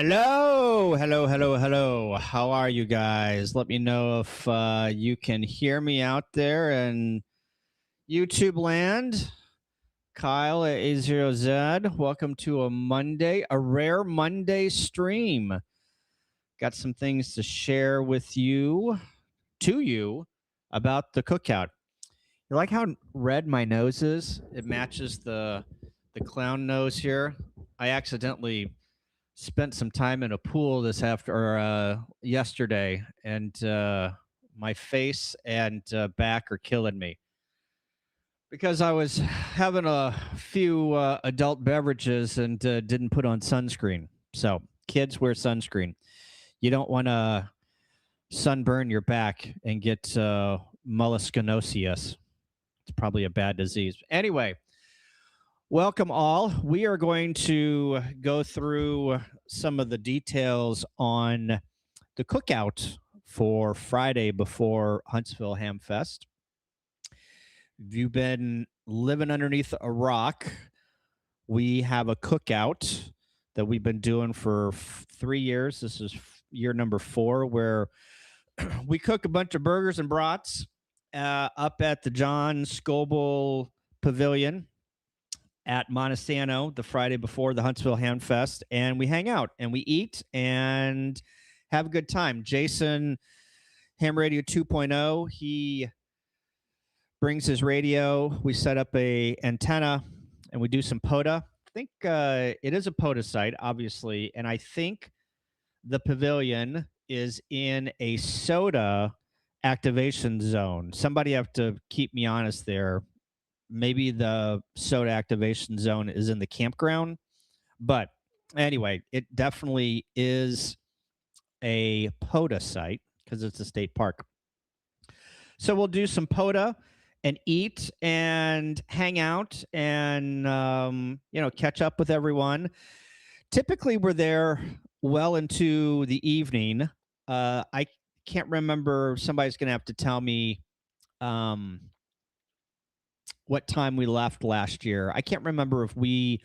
Hello, hello, hello, hello. How are you guys? Let me know if you can hear me out there in YouTube land. Kyle at A0Z. Welcome to a Monday, a rare Monday stream. Got some things to share with you, to you, about the cookout. You like how red my nose is? It matches the clown nose here. I accidentally spent some time in a pool yesterday, and my face and back are killing me because I was having a few adult beverages and didn't put on sunscreen. So kids, wear sunscreen. You don't want to sunburn your back and get molluscinosis. It's probably a bad disease. Anyway, welcome all. We are going to go through some of the details on the cookout for Friday before Huntsville Ham Fest. If you've been living underneath a rock, we have a cookout that we've been doing for 3 years. This is year number 4, where we cook a bunch of burgers and brats up at the John Scoble Pavilion at Monte Sano the Friday before the Huntsville Ham Fest, and we hang out and we eat and have a good time. Jason, Ham Radio 2.0, he brings his radio. We set up a antenna and we do some pota. I think it is a pota site, obviously, and I think the pavilion is in a sota activation zone. Somebody have to keep me honest there. Maybe the soda activation zone is in the campground. But anyway, it definitely is a POTA site because it's a state park. So we'll do some POTA and eat and hang out and, catch up with everyone. Typically, we're there well into the evening. I can't remember. Somebody's going to have to tell me what time we left last year. I can't remember if we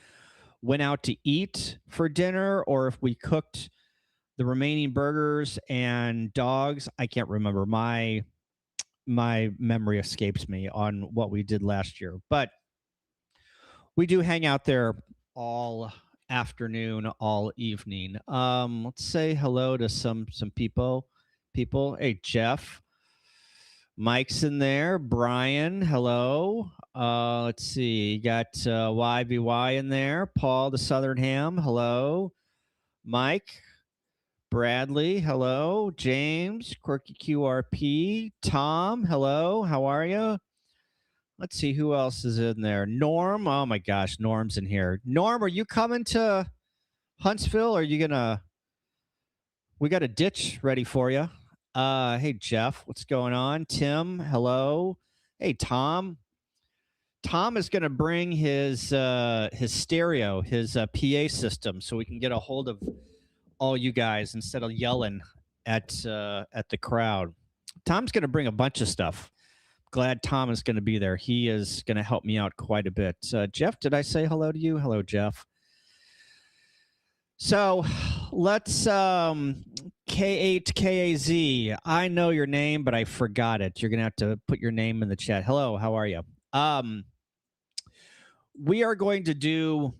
went out to eat for dinner or if we cooked the remaining burgers and dogs. I can't remember. My memory escapes me on what we did last year. But we do hang out there all afternoon, all evening. Let's say hello to some people. Hey, Jeff. Mike's in there. Brian, hello. Let's see. You got YVY in there. Paul, the Southern Ham, hello. Mike, Bradley, hello. James, Quirky QRP. Tom, hello. How are you? Let's see who else is in there. Norm, oh my gosh, Norm's in here. Norm, are you coming to Huntsville? Or are you gonna? We got a ditch ready for you. Hey, Jeff, what's going on? Tim, hello. Hey, Tom. Tom is going to bring his stereo, his PA system, so we can get a hold of all you guys instead of yelling at the crowd. Tom's going to bring a bunch of stuff. Glad Tom is going to be there. He is going to help me out quite a bit. Jeff, did I say hello to you? Hello, Jeff. So let's K8KAZ. I know your name, but I forgot it. You're going to have to put your name in the chat. Hello, how are you? We are going to do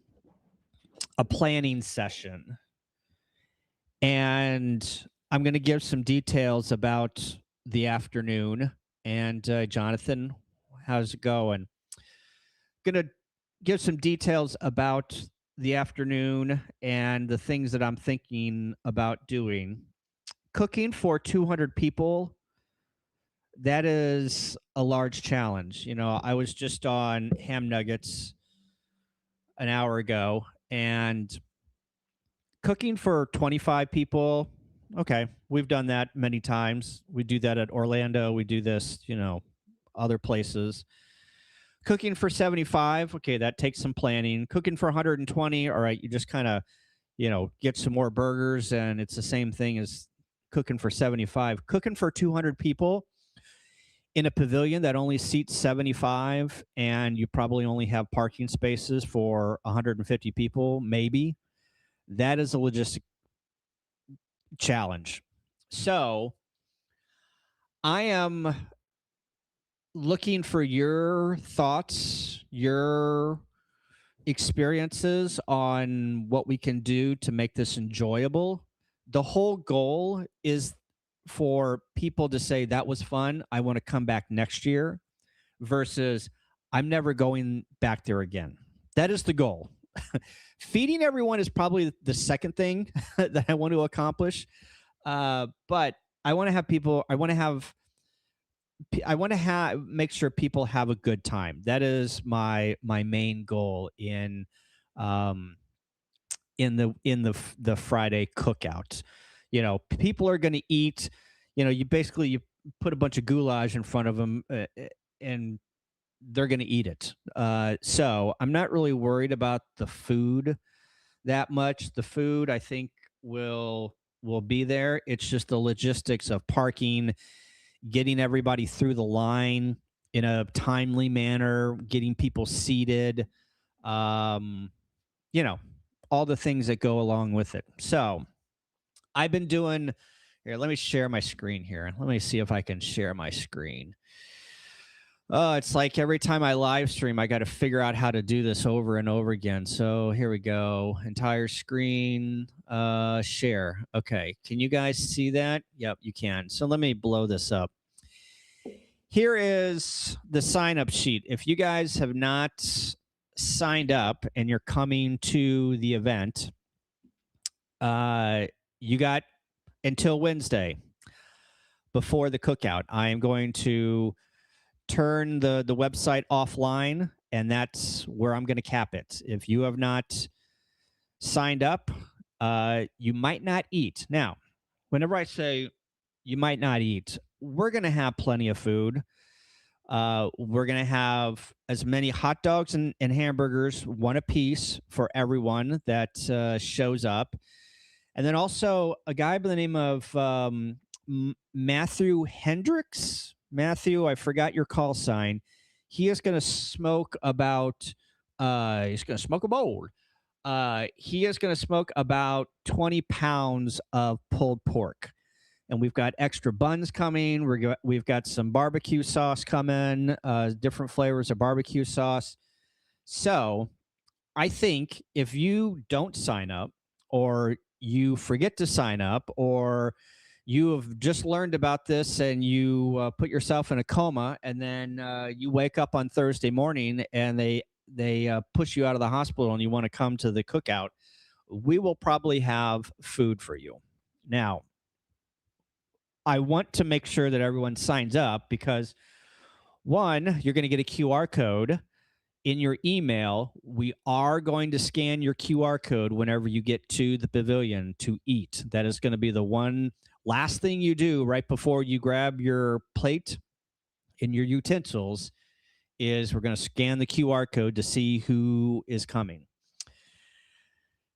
a planning session, and I'm going to give some details about the afternoon. And Jonathan, how's it going? Going to give some details about the afternoon and the things that I'm thinking about doing. Cooking for 200 people, that is a large challenge. You know, I was just on Ham Nuggets an hour ago, and cooking for 25 people, okay, we've done that many times. We do that at Orlando. We do this, other places. Cooking for 75, okay, that takes some planning. Cooking for 120, all right, you just kind of, get some more burgers, and it's the same thing as cooking for 75. Cooking for 200 people in a pavilion that only seats 75, and you probably only have parking spaces for 150 people, maybe. That is a logistic challenge. So I am looking for your thoughts, your experiences on what we can do to make this enjoyable. The whole goal is for people to say, that was fun, I want to come back next year, versus I'm never going back there again. That is the goal. Feeding everyone is probably the second thing that I want to accomplish. But I want to have people, I want to make sure people have a good time. That is my main goal um, in the Friday cookout. You know, people are going to eat. You know, you put a bunch of goulash in front of them, and they're going to eat it. So I'm not really worried about the food that much. The food, I think, will be there. It's just the logistics of parking, getting everybody through the line in a timely manner, getting people seated, um, you know, all the things that go along with it. So I've been doing here. Let me share my screen here. Let me see if I can share my screen. Oh, it's like every time I live stream, I got to figure out how to do this over and over again. So here we go. Entire screen, share. Okay. Can you guys see that? Yep, you can. So let me blow this up. Here is the sign up sheet. If you guys have not signed up and you're coming to the event, you got until Wednesday before the cookout. I am going to turn the website offline, and that's where I'm going to cap it. If you have not signed up, you might not eat. Now, whenever I say you might not eat, we're going to have plenty of food. We're going to have as many hot dogs and hamburgers, one apiece for everyone that shows up. And then also a guy by the name of Matthew Hendricks. Matthew, I forgot your call sign. He is going to smoke about, he's going to smoke a bowl. He is going to smoke about 20 pounds of pulled pork. And we've got extra buns coming. We've got some barbecue sauce coming, different flavors of barbecue sauce. So I think if you don't sign up, or you forget to sign up, or you have just learned about this and you put yourself in a coma, and then you wake up on Thursday morning and they push you out of the hospital and you want to come to the cookout, we will probably have food for you. Now, I want to make sure that everyone signs up because, one, you're going to get a QR code in your email. We are going to scan your QR code whenever you get to the pavilion to eat. That is going to be the one last thing you do right before you grab your plate and your utensils. Is we're going to scan the QR code to see who is coming.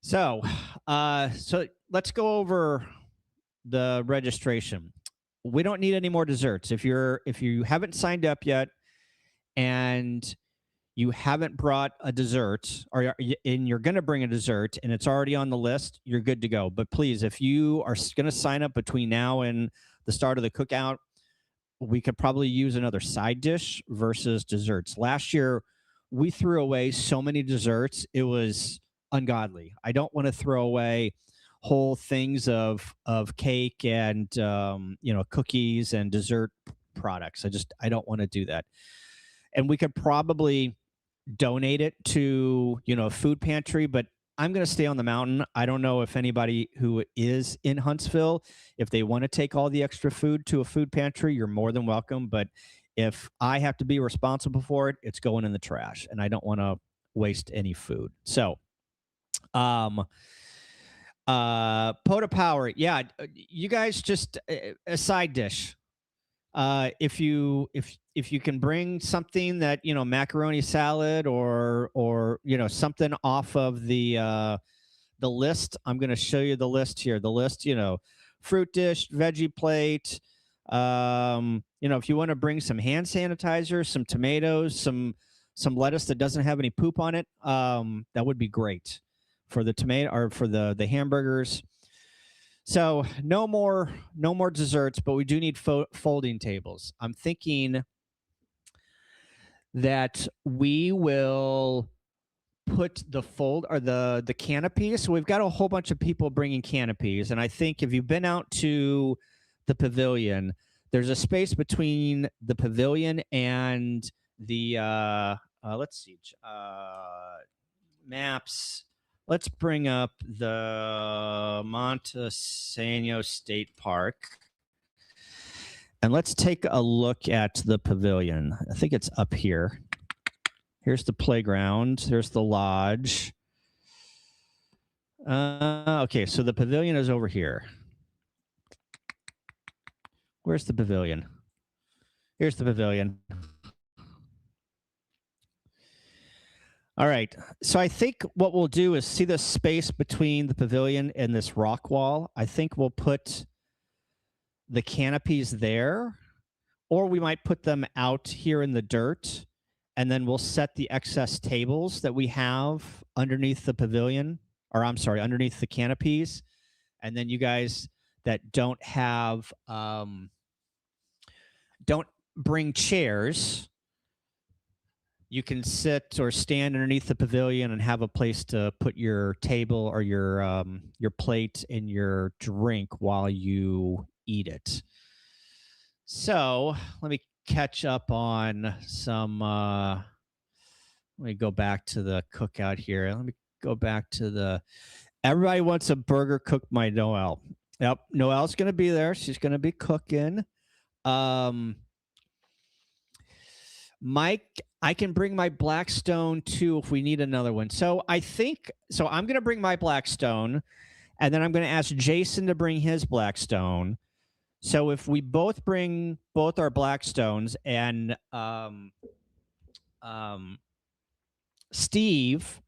So let's go over the registration. We don't need any more desserts. If you haven't signed up yet and you haven't brought a dessert, and you're going to bring a dessert and it's already on the list, you're good to go. But please, if you are going to sign up between now and the start of the cookout, we could probably use another side dish versus desserts. Last year, we threw away so many desserts. It was ungodly. I don't want to throw away whole things of cake and cookies and dessert products. I don't want to do that. And we could probably donate it to a food pantry, but I'm going to stay on the mountain. I don't know if anybody who is in Huntsville, if they want to take all the extra food to a food pantry, you're more than welcome. But if I have to be responsible for it, it's going in the trash, and I don't want to waste any food. So pota power, yeah, you guys just a side dish. If you can bring something that, macaroni salad or something off of the list. I'm going to show you the list here. The list, fruit dish, veggie plate. If you want to bring some hand sanitizer, some tomatoes, some lettuce that doesn't have any poop on it, that would be great for the tomato or for the hamburgers. So no more desserts, but we do need folding tables. I'm thinking that we will put the canopies. So we've got a whole bunch of people bringing canopies, and I think if you've been out to the pavilion, there's a space between the pavilion and the let's see, maps. Let's bring up the Monte Sano State Park, and let's take a look at the pavilion. I think it's up here. Here's the playground. There's the lodge. Okay, so the pavilion is over here. Where's the pavilion? Here's the pavilion. All right. So I think what we'll do is see the space between the pavilion and this rock wall. I think we'll put the canopies there, or we might put them out here in the dirt, and then we'll set the excess tables that we have underneath the pavilion, or I'm sorry, underneath the canopies. And then you guys that don't have, don't bring chairs, you can sit or stand underneath the pavilion and have a place to put your table or your plate and your drink while you eat it. So let me catch up on some. Let me go back to the cookout here. Let me go back to the. Everybody wants a burger cooked by Noel. Yep, Noel's going to be there. She's going to be cooking. Mike, I can bring my Blackstone too if we need another one. So I think, so I'm going to bring my Blackstone, and then I'm going to ask Jason to bring his Blackstone. So if we both bring both our Blackstones, and Steve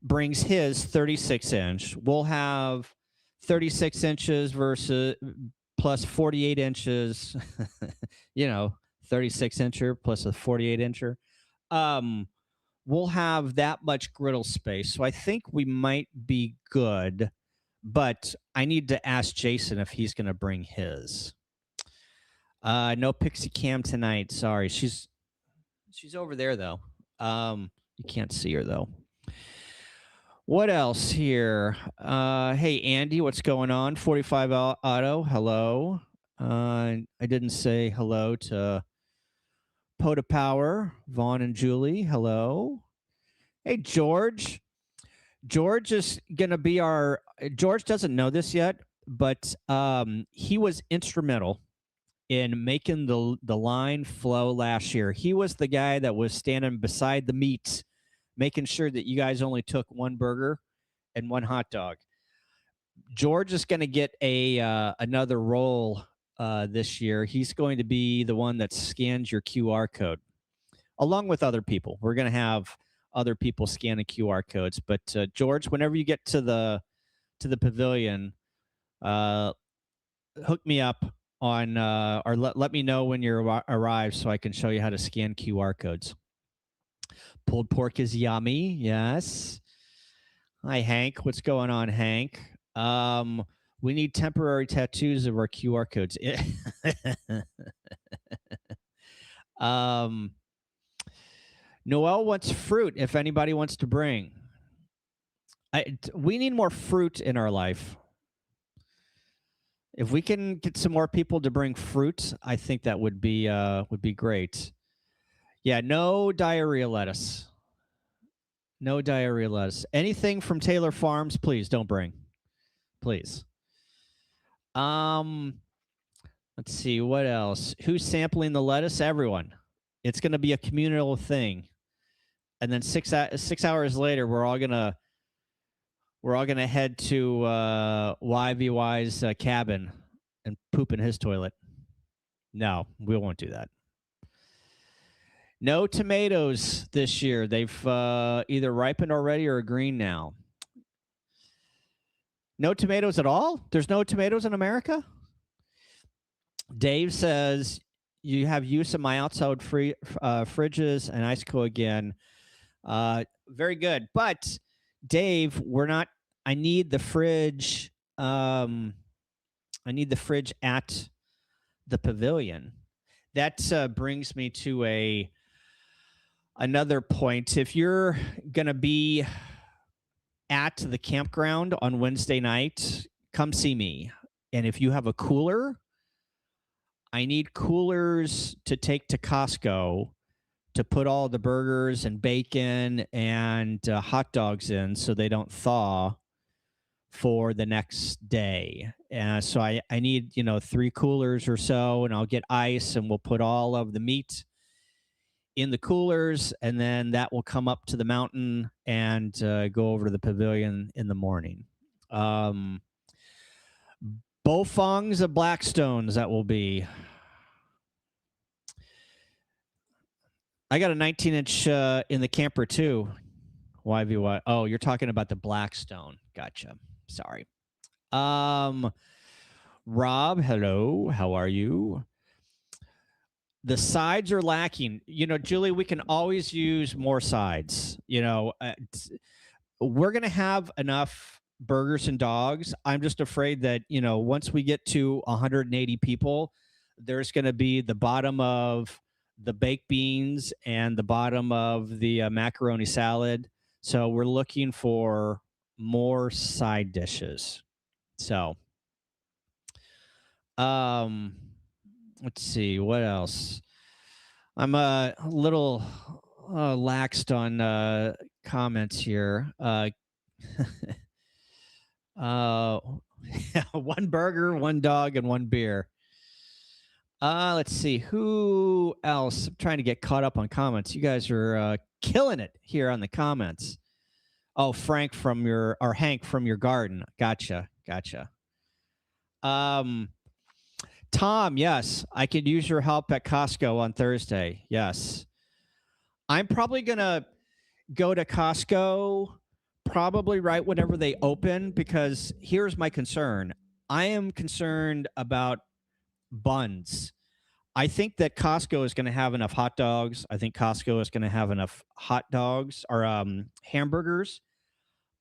brings his 36-inch, we'll have 36 inches versus plus 48 inches, you know, 36-incher plus a 48-incher. We'll have that much griddle space. So I think we might be good, but I need to ask Jason if he's going to bring his. No Pixie Cam tonight. Sorry. She's over there, though. You can't see her, though. What else here? Hey, Andy, what's going on? 45 Auto, hello. I didn't say hello to Pota Power, Vaughn and Julie, hello. Hey, George. George is going to be our... George doesn't know this yet, but he was instrumental in making the line flow last year. He was the guy that was standing beside the meat, making sure that you guys only took one burger and one hot dog. George is going to get another role this year. He's going to be the one that scans your QR code, along with other people. We're going to have other people scan the QR codes. But George, whenever you get to the pavilion, hook me up on or let me know when you arrive so I can show you how to scan QR codes. Pulled pork is yummy. Yes. Hi, Hank. What's going on, Hank? We need temporary tattoos of our QR codes. Noel wants fruit if anybody wants to bring. We need more fruit in our life. If we can get some more people to bring fruit, I think that would be great. Yeah, no diarrhea lettuce. No diarrhea lettuce. Anything from Taylor Farms, please don't bring. Please. Let's see, what else? Who's sampling the lettuce? Everyone. It's going to be a communal thing. And then 6 hours later, we're all gonna head to YVY's cabin and poop in his toilet. No, we won't do that. No tomatoes this year. They've either ripened already or are green now. No tomatoes at all? There's no tomatoes in America? Dave says, you have use of my outside fridges and Iceco again. Very good. But, Dave, I need the fridge I need the fridge at the pavilion. That brings me to another point. If you're gonna be at the campground on Wednesday night, come see me. And if you have a cooler, I need coolers to take to Costco to put all the burgers and bacon and hot dogs in so they don't thaw for the next day. So I need, 3 coolers or so, and I'll get ice and we'll put all of the meat in the coolers, and then that will come up to the mountain and go over to the pavilion in the morning. Bowfongs of Blackstones, that will be. I got a 19-inch in the camper too. YVY. Oh, you're talking about the Blackstone. Gotcha. Sorry. Rob, hello. How are you? The sides are lacking. Julie, we can always use more sides. We're going to have enough burgers and dogs. I'm just afraid that, once we get to 180 people, there's going to be the bottom of the baked beans and the bottom of the macaroni salad. So we're looking for more side dishes. So, let's see what else. I'm a little laxed on comments here. One burger, one dog, and one beer. Let's see who else. I'm trying to get caught up on comments. You guys are killing it here on the comments. Oh, Hank from your garden. Gotcha. Tom, yes, I could use your help at Costco on Thursday. Yes. I'm probably going to go to Costco probably right whenever they open, because here's my concern. I am concerned about buns. I think that Costco is going to have enough hot dogs. I think Costco is going to have enough hot dogs or hamburgers.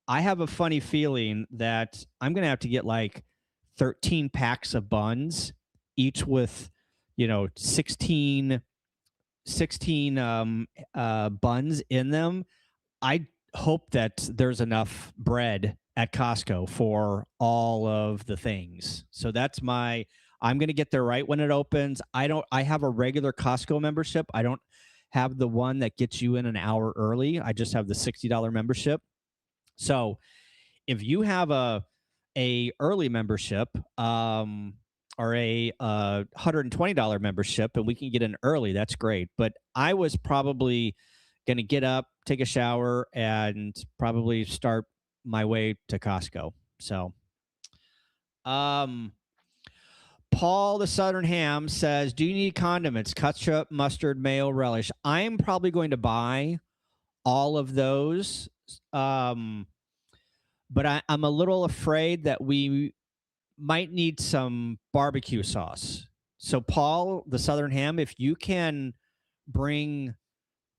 I have a funny feeling that I'm going to have to get like 13 packs of buns, each with, 16 buns in them. I hope that there's enough bread at Costco for all of the things. So I'm going to get there right when it opens. I have a regular Costco membership. I don't have the one that gets you in an hour early. I just have the $60 membership. So if you have a early membership, or a $120 membership, and we can get in early, that's great. But I was probably going to get up, take a shower, and probably start my way to Costco. So, Paul the Southern Ham says, do you need condiments? Ketchup, mustard, mayo, relish. I'm probably going to buy all of those. But I'm a little afraid that we might need some barbecue sauce. So, Paul the Southern Ham, if you can bring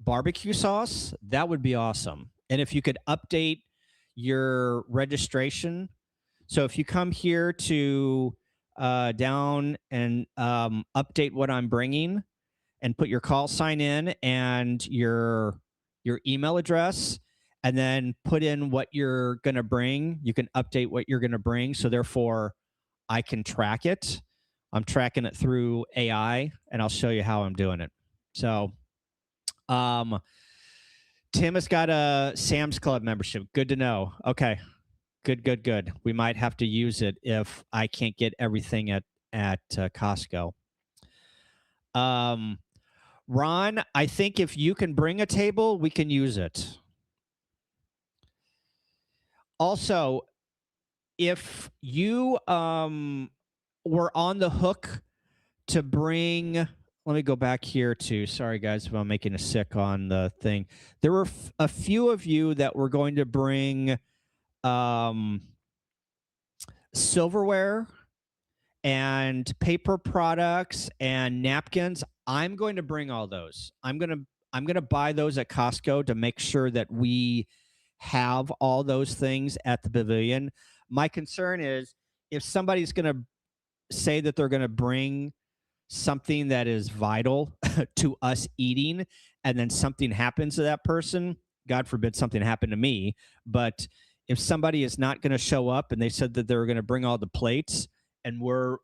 barbecue sauce, that would be awesome. And if you could update your registration. So if you come here to down and update what I'm bringing and put your call sign in and your email address, and then put in what you're going to bring, you can update what you're going to bring. So therefore, I can track it. I'm tracking it through AI, and I'll show you how I'm doing it. So, Tim has got a Sam's Club membership. Good to know. Okay. Good. We might have to use it if I can't get everything at Costco. Ron, I think if you can bring a table, we can use it. Also, if you were on the hook to bring, let me go back here to, sorry guys if I'm making a sick on the thing. There were a few of you that were going to bring silverware and paper products and napkins. I'm going to bring all those. I'm going to buy those at Costco to make sure that we have all those things at the pavilion. My concern is if somebody's going to say that they're going to bring something that is vital to us eating, and then something happens to that person, God forbid something happened to me, but if somebody is not going to show up and they said that they were going to bring all the plates, and we're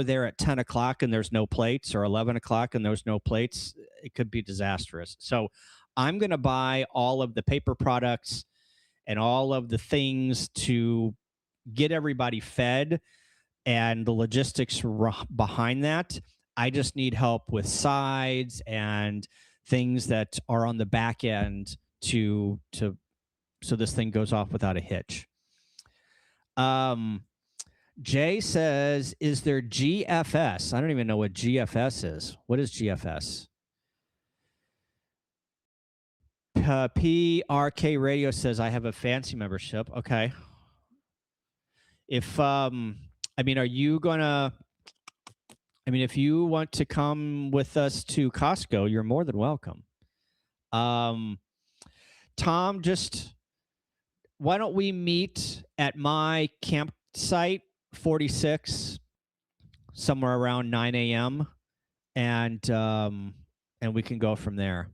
there at 10 o'clock and there's no plates, or 11 o'clock and there's no plates, it could be disastrous. So I'm going to buy all of the paper products and all of the things to get everybody fed and the logistics behind that. I just need help with sides and things that are on the back end to so this thing goes off without a hitch. Jay says, is there GFS? I don't even know what GFS is. What is GFS? PRK Radio says, I have a fancy membership. Okay. If, I mean, are you going to, I mean, if you want to come with us to Costco, you're more than welcome. Tom, just, why don't we meet at my campsite 46 somewhere around 9 a.m. and we can go from there.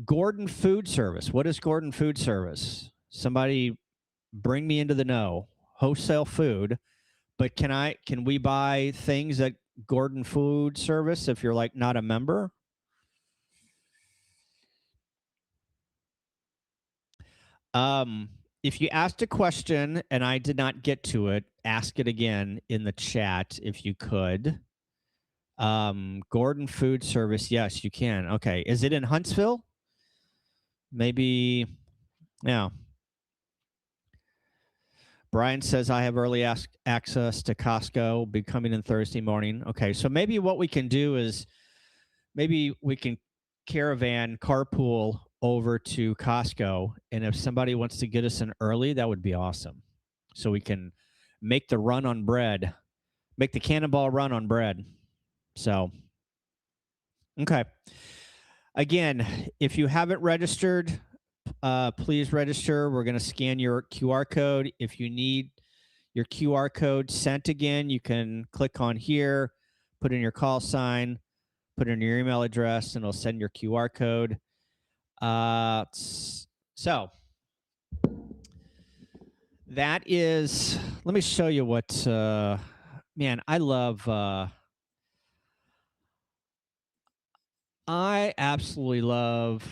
Gordon Food Service. What is Gordon Food Service? Somebody bring me into the know. Wholesale food, but can we buy things at Gordon Food Service if you're like not a member? If you asked a question and I did not get to it, ask it again in the chat if you could. Gordon Food Service, yes, you can. Okay, is it in Huntsville? Maybe, yeah. Brian says, I have early access to Costco, be coming in Thursday morning. Okay, so maybe what we can do is maybe we can caravan carpool over to Costco, and if somebody wants to get us in early, that would be awesome. So we can make the run on bread, make the cannonball run on bread. So, okay. Again, if you haven't registered, please register. We're going to scan your QR code. If you need your QR code sent again, you can click on here, put in your call sign, put in your email address, and it'll send your QR code. So that is, let me show you what, man, I love, I absolutely love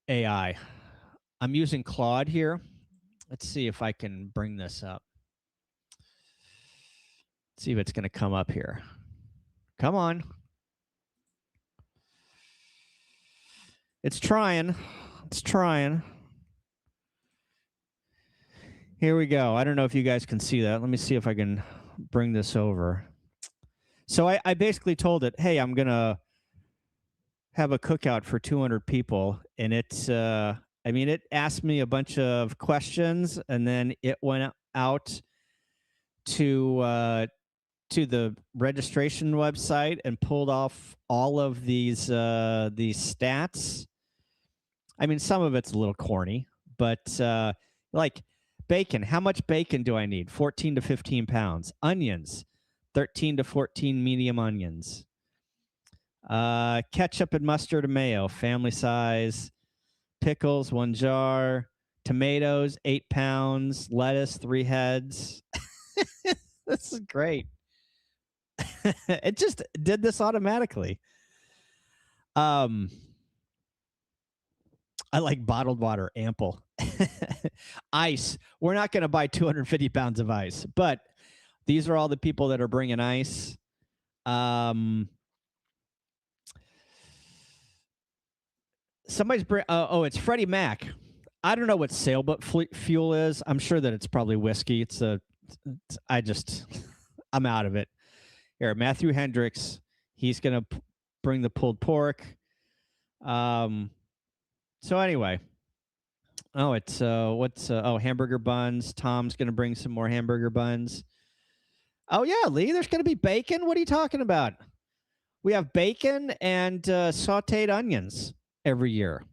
AI. I'm using Claude here. Let's see if I can bring this up. Let's see if it's going to come up here. Come on. It's trying. It's trying. Here we go. I don't know if you guys can see that. Let me see if I can bring this over. So I basically told it, hey, I'm going to have a cookout for 200 people. And it's, I mean, it asked me a bunch of questions, and then it went out to the registration website and pulled off all of these stats. I mean, some of it's a little corny, but like bacon, how much bacon do I need? 14 to 15 pounds. Onions, 13 to 14 medium onions. Ketchup and mustard and mayo, family size. Pickles, 1 jar. Tomatoes, 8 pounds. Lettuce, 3 heads. This is great. It just did this automatically. I like bottled water, ample. Ice. We're not going to buy 250 pounds of ice, but these are all the people that are bringing ice. Somebody's it's Freddie Mac. I don't know what sailboat fuel is. I'm sure that it's probably whiskey. I'm out of it. Here, Matthew Hendricks. He's going to bring the pulled pork. So anyway, it's hamburger buns. Tom's going to bring some more hamburger buns. Oh yeah, Lee, there's going to be bacon. What are you talking about? We have bacon and sautéed onions every year.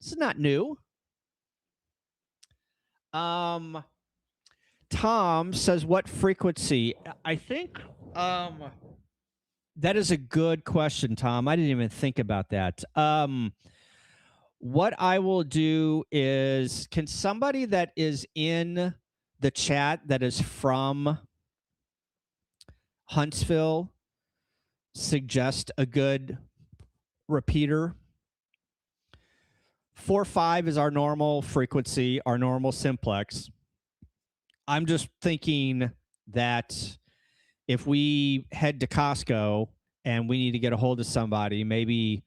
This is not new. Tom says, what frequency? I think that is a good question, Tom. I didn't even think about that. What I will do is, can somebody that is in the chat that is from Huntsville suggest a good repeater? 4.5 is our normal frequency, our normal simplex. I'm just thinking that if we head to Costco and we need to get a hold of somebody, maybe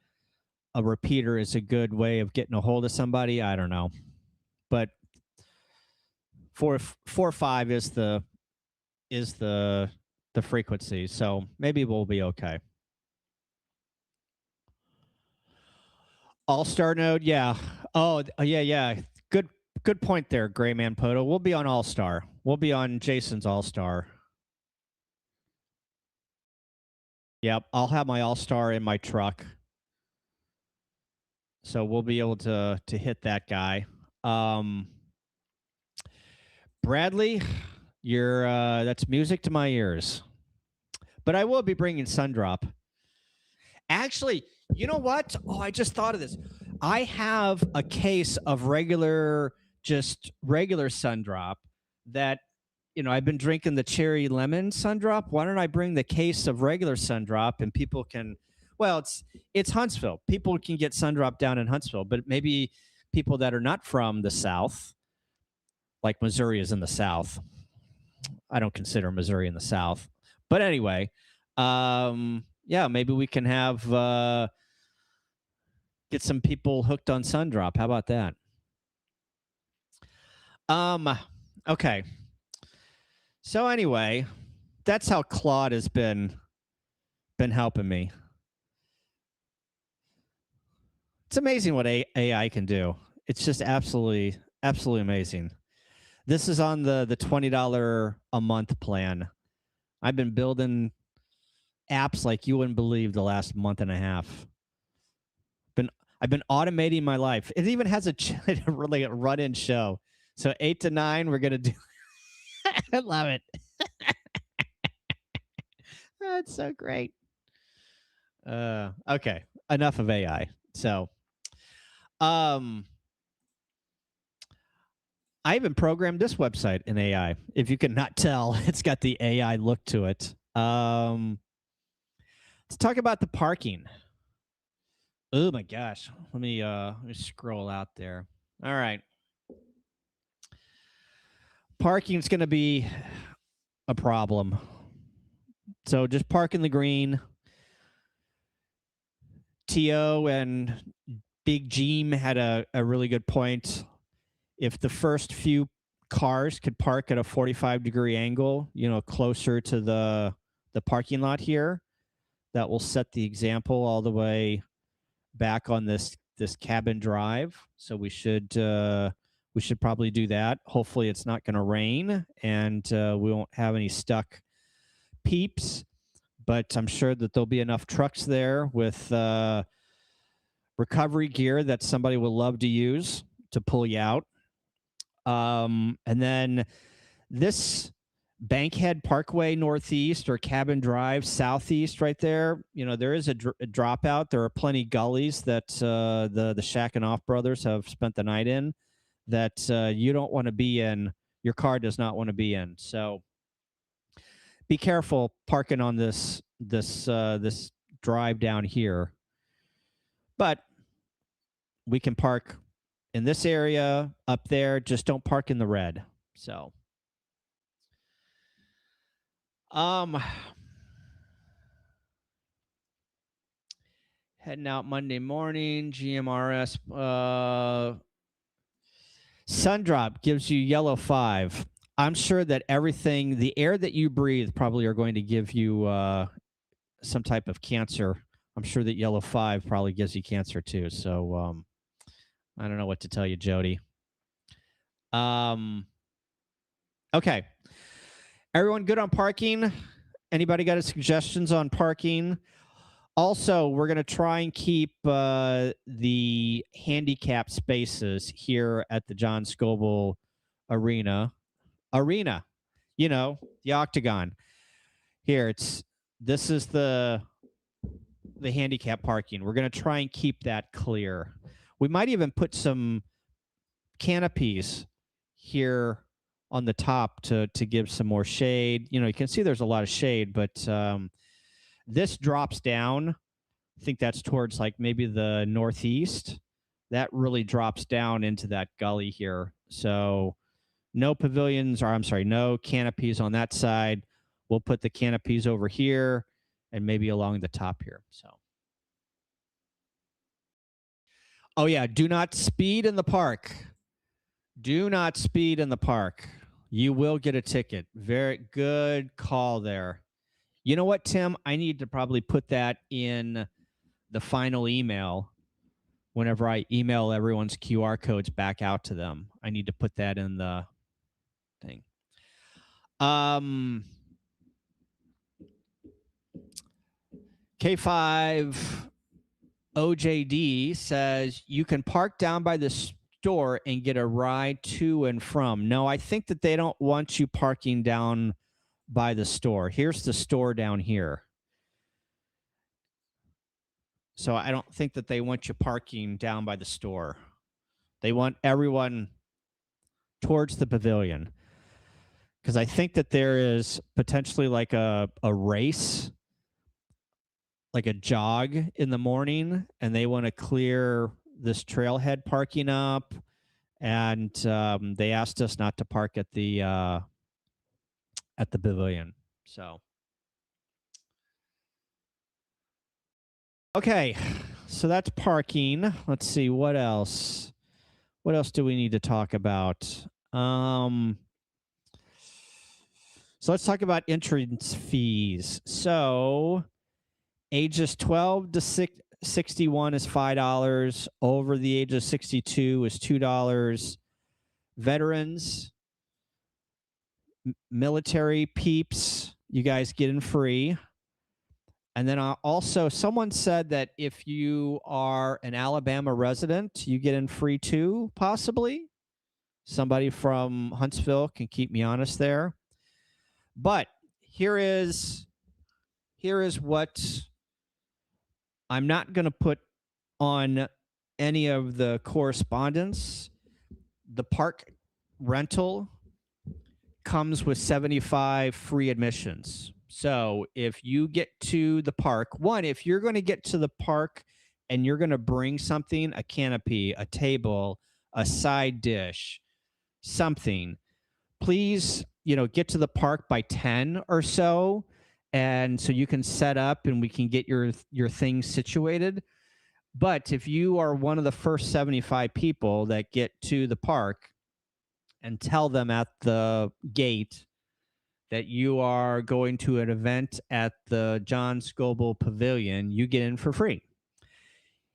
a repeater is a good way of getting a hold of somebody. I don't know. But 4.5 is the frequency. So maybe we'll be okay. All-Star node, yeah. Oh, yeah. Good point there, Grayman Poto. We'll be on All-Star. We'll be on Jason's All-Star. Yep, I'll have my All-Star in my truck. So we'll be able to hit that guy. Bradley, you're that's music to my ears. But I will be bringing Sundrop. Actually, you know what? Oh, I just thought of this. I have a case of regular Sundrop that, you know, I've been drinking the cherry lemon Sundrop. Why don't I bring the case of regular Sundrop and people can, well, it's Huntsville. People can get Sundrop down in Huntsville, but maybe people that are not from the South, like Missouri is in the South. I don't consider Missouri in the South. But anyway, yeah, maybe we can have get some people hooked on Sundrop. How about that? Okay. So anyway, that's how Claude has been helping me. It's amazing what AI can do. It's just absolutely amazing. This is on the $20 a month plan. I've been building apps like you wouldn't believe the last month and a half. I've been automating my life. It even has a really run-in show. So 8 to 9, we're gonna do. I love it. That's so great. Okay, enough of AI. So, I even programmed this website in AI. If you can not tell, it's got the AI look to it. Let's talk about the parking. Oh my gosh. Let me scroll out there. All right. Parking's going to be a problem. So just park in the green. T.O. and Big Jeem had a really good point. If the first few cars could park at a 45-degree angle, you know, closer to the parking lot here, that will set the example all the way back on this cabin drive. So we should probably do that. Hopefully it's not going to rain and we won't have any stuck peeps, but I'm sure that there'll be enough trucks there with recovery gear that somebody will love to use to pull you out. And then this Bankhead Parkway Northeast or Cabin Drive Southeast right there, you know, there is a dropout. There are plenty gullies that the Shack and Off brothers have spent the night in that you don't want to be in. Your car does not want to be in. So be careful parking on this drive down here. But we can park in this area up there. Just don't park in the red. So heading out Monday morning, GMRS. Sundrop gives you yellow 5. I'm sure that everything, the air that you breathe probably are going to give you some type of cancer. I'm sure that yellow 5 probably gives you cancer too. So I don't know what to tell you, Jody. Okay. Everyone good on parking? Anybody got any suggestions on parking? Also, we're going to try and keep the handicap spaces here at the John Scoble Arena. you know, the octagon. Here, this is the handicap parking. We're going to try and keep that clear. We might even put some canopies here on the top to give some more shade. You know, you can see there's a lot of shade, but this drops down. I think that's towards like maybe the northeast. That really drops down into that gully here. So no pavilions, or I'm sorry, no canopies on that side. We'll put the canopies over here and maybe along the top here. So, oh yeah, do not speed in the park. Do not speed in the park. You will get a ticket. Very good call there. You know what, Tim? I need to probably put that in the final email. Whenever I email everyone's QR codes back out to them, I need to put that in the thing. K5 OJD says you can park down by the store and get a ride to and from. No, I think that they don't want you parking down by the store. Here's the store down here. So I don't think that they want you parking down by the store. They want everyone towards the pavilion. Because I think that there is potentially like a race, like a jog in the morning, and they want to clear this trailhead parking up. And they asked us not to park at the pavilion. So, okay, so that's parking. Let's see what else. What else do we need to talk about? So let's talk about entrance fees. So ages 12 to 61 is $5. Over the age of 62 is $2. Veterans, military peeps, you guys get in free. And then also someone said that if you are an Alabama resident, you get in free too, possibly. Somebody from Huntsville can keep me honest there. But here is what I'm not going to put on any of the correspondence. The park rental comes with 75 free admissions. So if you get to the park, if you're going to get to the park and you're going to bring something, a canopy, a table, a side dish, something, please, get to the park by 10 or so. And so you can set up and we can get your things situated. But if you are one of the first 75 people that get to the park and tell them at the gate that you are going to an event at the John Scoble Pavilion, you get in for free.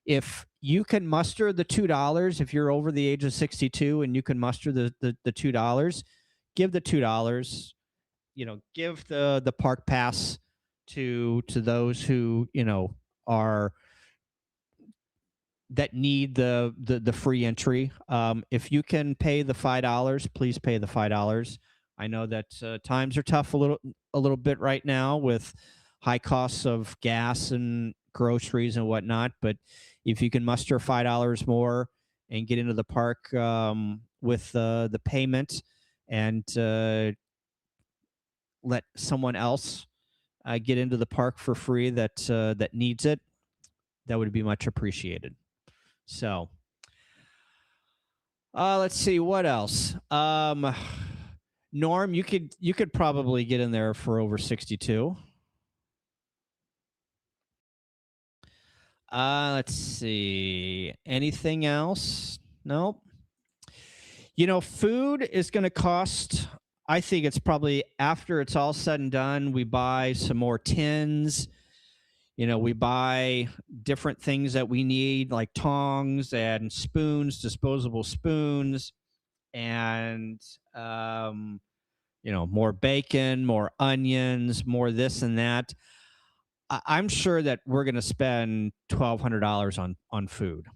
If you can muster the $2, if you're over the age of 62 and you can muster the $2, give the $2. Give the park pass to those who are that need the free entry. If you can pay the $5, please pay the $5. I know that times are tough a little bit right now with high costs of gas and groceries and whatnot. But if you can muster $5 more and get into the park with the payment and let someone else get into the park for free that needs it, that would be much appreciated. So, let's see what else. Norm, you could probably get in there for over 62. Let's see. Anything else? Nope. Food is going to cost. I think it's probably after it's all said and done, we buy some more tins. We buy different things that we need, like tongs and spoons, disposable spoons, and more bacon, more onions, more this and that. I'm sure that we're going to spend $1,200 on food.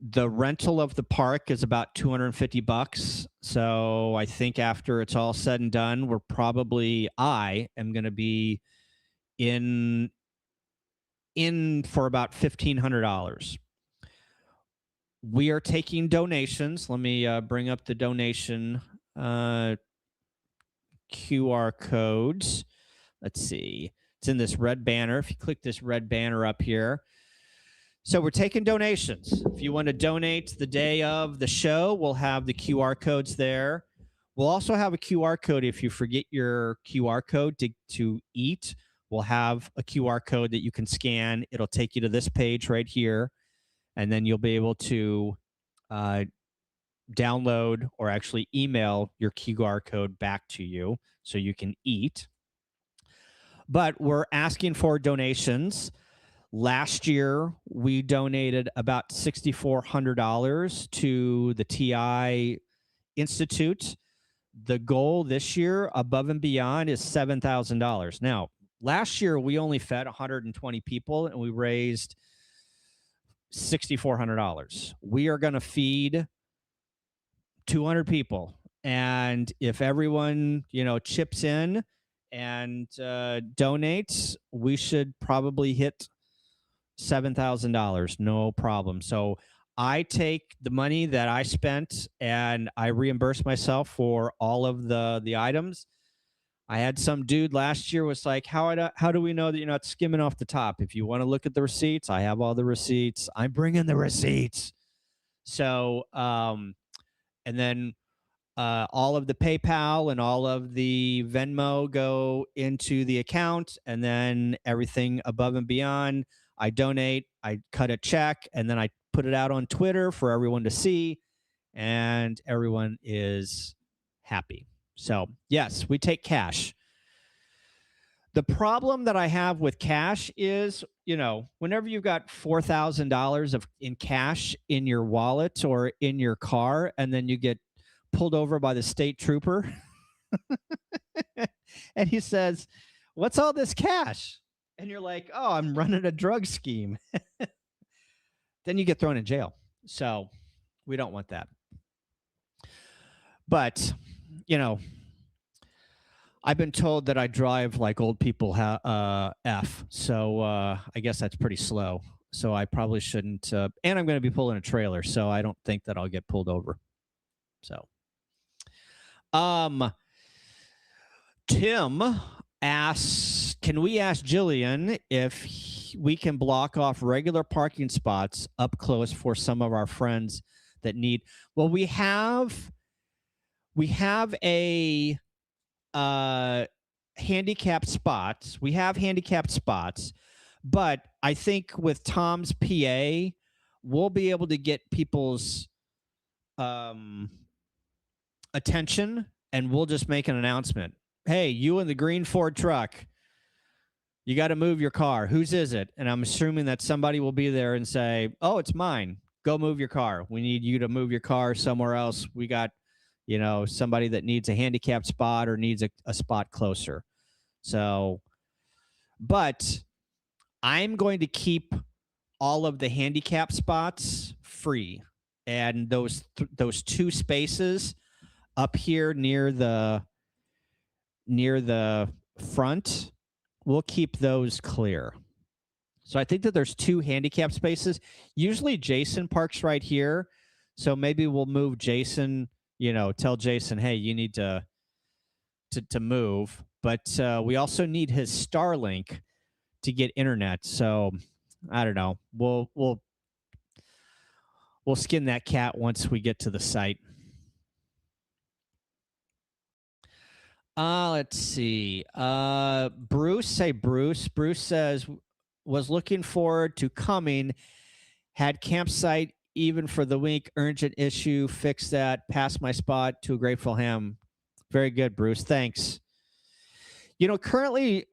The rental of the park is about $250. So I think after it's all said and done, I am going to be in for about $1,500. We are taking donations. Let me bring up the donation QR codes. Let's see. It's in this red banner. If you click this red banner up here. So we're taking donations. If you want to donate the day of the show, we'll have the QR codes there. We'll also have a QR code if you forget your QR code to eat. We'll have a QR code that you can scan. It'll take you to this page right here, and then you'll be able to download or actually email your QR code back to you so you can eat. But we're asking for donations. Last year, we donated about $6,400 to the TI Institute. The goal this year, above and beyond, is $7,000. Now, last year, we only fed 120 people, and we raised $6,400. We are going to feed 200 people. And if everyone, chips in and donates, we should probably hit $7,000, no problem. So I take the money that I spent and I reimburse myself for all of the items. I had some dude last year was like, how do we know that you're not skimming off the top? If you want to look at the receipts, I have all the receipts. I'm bringing the receipts. So, and then all of the PayPal and all of the Venmo go into the account, and then everything above and beyond, I donate, I cut a check, and then I put it out on Twitter for everyone to see, and everyone is happy. So, yes, we take cash. The problem that I have with cash is, whenever you've got $4,000 in cash in your wallet or in your car, and then you get pulled over by the state trooper, and he says, "What's all this cash?" And you're like, "Oh, I'm running a drug scheme." Then you get thrown in jail. So we don't want that. But, I've been told that I drive like old people F. So I guess that's pretty slow. So I probably shouldn't. And I'm going to be pulling a trailer, so I don't think that I'll get pulled over. So, Tim asks, can we ask Jillian if we can block off regular parking spots up close for some of our friends that need? Well, we have a handicapped spots. We have handicapped spots, but I think with Tom's PA, we'll be able to get people's attention, and we'll just make an announcement. Hey, you in the green Ford truck, you got to move your car. Whose is it? And I'm assuming that somebody will be there and say, "Oh, it's mine. Go move your car. We need you to move your car somewhere else. We got, somebody that needs a handicapped spot or needs a spot closer." So, but I'm going to keep all of the handicap spots free, and those two spaces up here near the front, we'll keep those clear. So I think that there's two handicap spaces. Usually Jason parks right here, so maybe we'll move Jason. Tell Jason, hey, you need to move. But we also need his Starlink to get internet. So I don't know. We'll skin that cat once we get to the site. Let's see. Bruce says, was looking forward to coming, had campsite even for the week, urgent issue, fix that, pass my spot to a grateful ham. Very good, Bruce. Thanks. Currently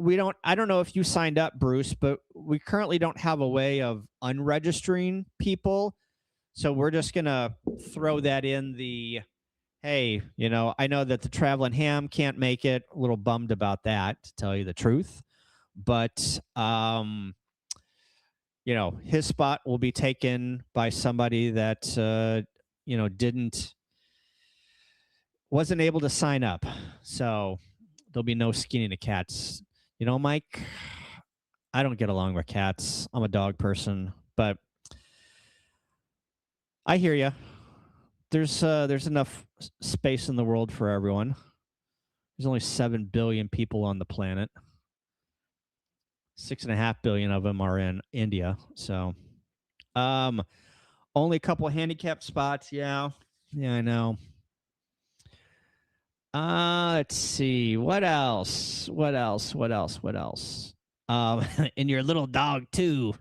I don't know if you signed up, Bruce, but we currently don't have a way of unregistering people. So we're just going to throw that in the, hey, I know that the traveling ham can't make it. A little bummed about that, to tell you the truth. But, his spot will be taken by somebody that wasn't able to sign up. So there'll be no skinning of cats. Mike, I don't get along with cats. I'm a dog person, but I hear you. There's enough space in the world for everyone. There's only 7 billion people on the planet. 6.5 billion of them are in India. So, only a couple of handicapped spots. Yeah, I know. Let's see. What else? And your little dog too.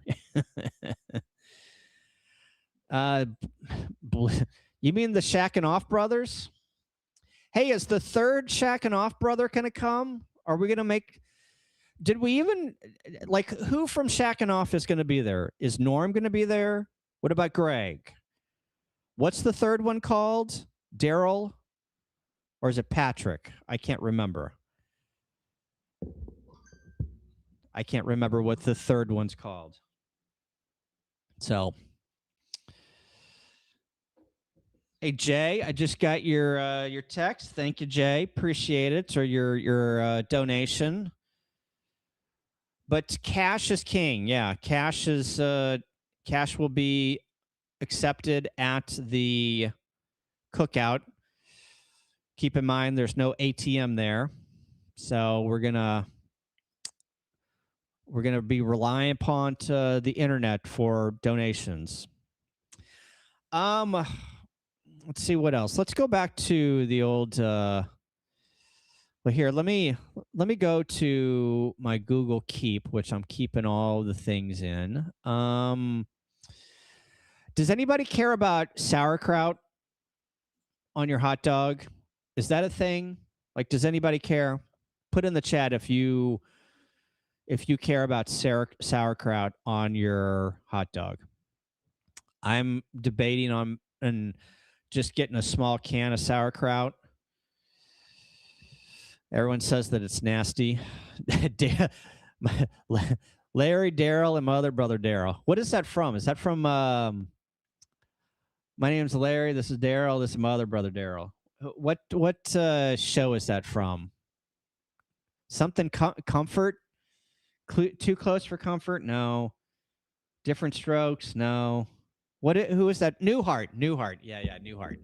You mean the Shacking Off brothers? Hey, is the third Shacking Off brother gonna come? Are we gonna make? Did we even who from Shacking Off is gonna be there? Is Norm gonna be there? What about Greg? What's the third one called? Daryl? Or is it Patrick? I can't remember. I can't remember what the third one's called. So, hey Jay, I just got your text. Thank you, Jay. Appreciate it, or your donation. But cash is king. Yeah, cash will be accepted at the cookout. Keep in mind, there's no ATM there, so we're gonna be relying upon the internet for donations. Let's see what else. Let's go back to the old. Well, here, let me go to my Google Keep, which I'm keeping all the things in. Does anybody care about sauerkraut on your hot dog? Is that a thing? Does anybody care? Put in the chat if you care about sauerkraut on your hot dog. I'm debating on just getting a small can of sauerkraut. Everyone says that it's nasty. Larry, Daryl, and my other brother Daryl. What is that from? Is that from my name's Larry, this is Daryl, this is my other brother Daryl. What show is that from? Something Comfort? Too Close for Comfort? No. Different Strokes? No. Who is that? Newhart. Yeah, Newhart.